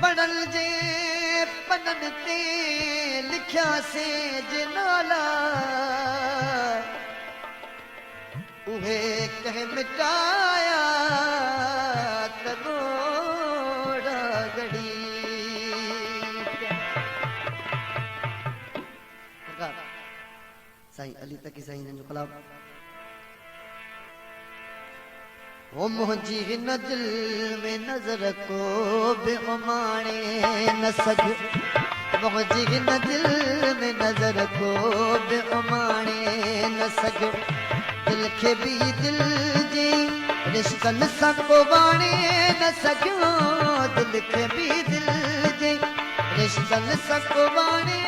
पढ़ल जे पनन ते लिखिया से जे नाला उहे कह मिटाया करोड़ा घड़ी। साईं अली तकी साईं जो कलाम वो मुझी हिन दिल में नजर को बि उमाणे न सघियो, मुझी हिन दिल में नजर को बि उमाणे न सघियो, दिल खे बि दिल जी रिश्तनि सां को वाणे न सघियो, दिल खे बि दिल जी रिश्तनि सां को वाणे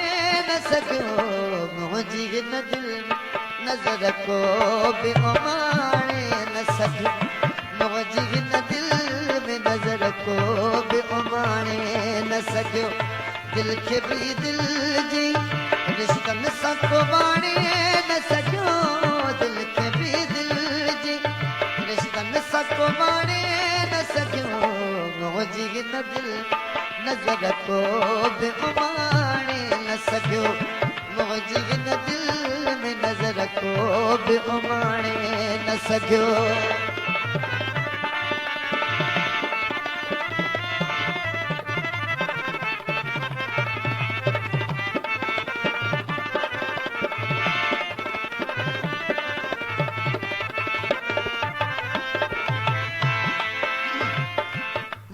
न सघियो, मुझी हिन दिल नजर को बि उमाणे न सघियो, मुझी हिन दिल में नजर को बि उमाणे न सघियो, दिल खे बि दिल जी रिश्तनि सां को वाणे न सघियो, दिल खे बि दिल जी रिश्तनि सां को वाणे न सघियो, मुझी हिन दिल नजर को बि उमाणे न सघियो, मुझी हिन दिल में नजर को बि उमाणे न सघियो।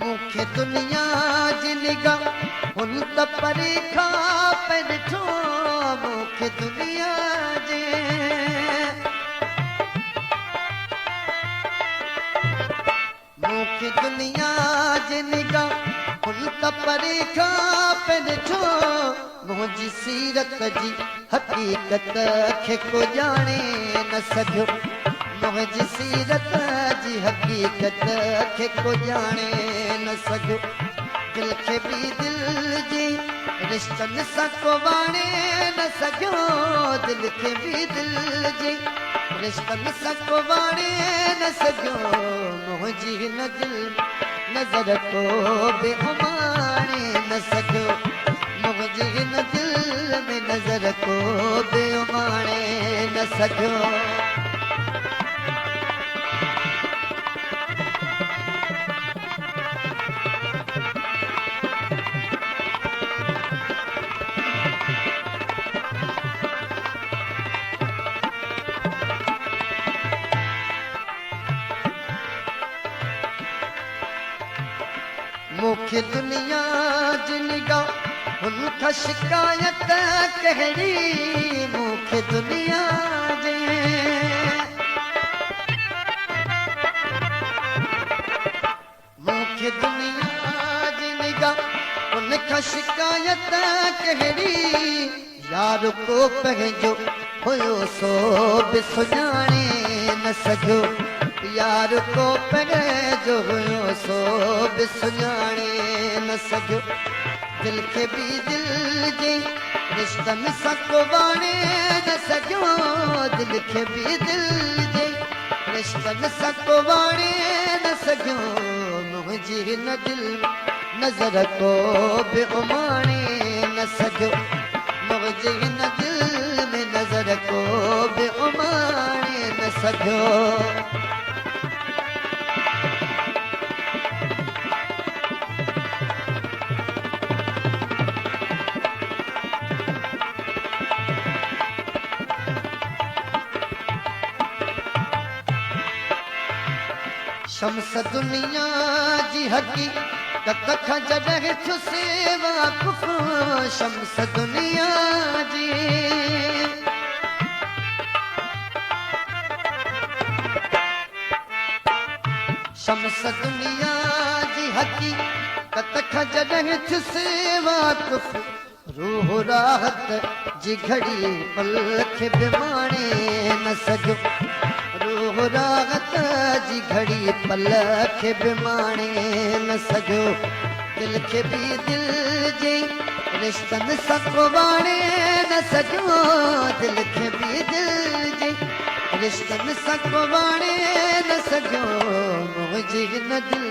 मुखे दुनिया जी निगाह हुन त परे खां पे ॾिठो, मुखे दुनिया जे मुखे दुनिया जी निगाह हुन त परे खां पे ॾिठो, मुंहिंजी सीरत जी हक़ीक़त खे को ॼाणे न सघियो, मुंहिंजी सीरत जी हक़ीक़त खे को ॼाणे न सघियो, दिल खे बि दिल जी रिश्तनि सां को वाणे न सघियो, दिल खे बि दिल जी रिश्तनि सां को वाणे न सघियो, मुंहिंजी हिन दिल नज़र को बि उमाणे न सघियो, मुंहिंजी हिन दिल में नज़र को बि उमाणे न सघियो। मुखे दुनिया जी निगाह हुन खां शिकायत कहिड़ी, मुखे दुनिया जे मुखे दुनिया जी निगाह हुन खां शिकायत कहिड़ी, यार को पंहिंजो हुयो सो बि सुञाणे न सघियो, यार को पंहिंजो हुयो सो बि सुञाणे न सघियो, दिल खे बि दिल जी रिश्तनि सां को वाणे न सघियो, दिल खे बि दिल जी रिश्तनि सां को वाणे न सघियो, मुंहिंजी हिन दिल नज़र को बि उमाणे न सघियो, मुंहिंजी हिन दिल में नज़र को बि उमाणे न सघियो। शम्स दुनिया जी हक़ीक़त खां जॾहिं थियो सेवा कुफ़, शम्स दुनिया जी शम्स दुनिया जी हक़ीक़त खां जॾहिं थियो सेवा कुफ़, रूह राहत जी घड़ी पल खे बि माणे न सघियो, रूह राहत जी घड़ी पल खे बि माणे न सघियो, दिल खे बि दिल जी रिश्तनि सां को वाणे न सघियो, दिल खे बि दिल जी रिश्तनि सां को वाणे न सघियो, मुंहिंजी हिन दिल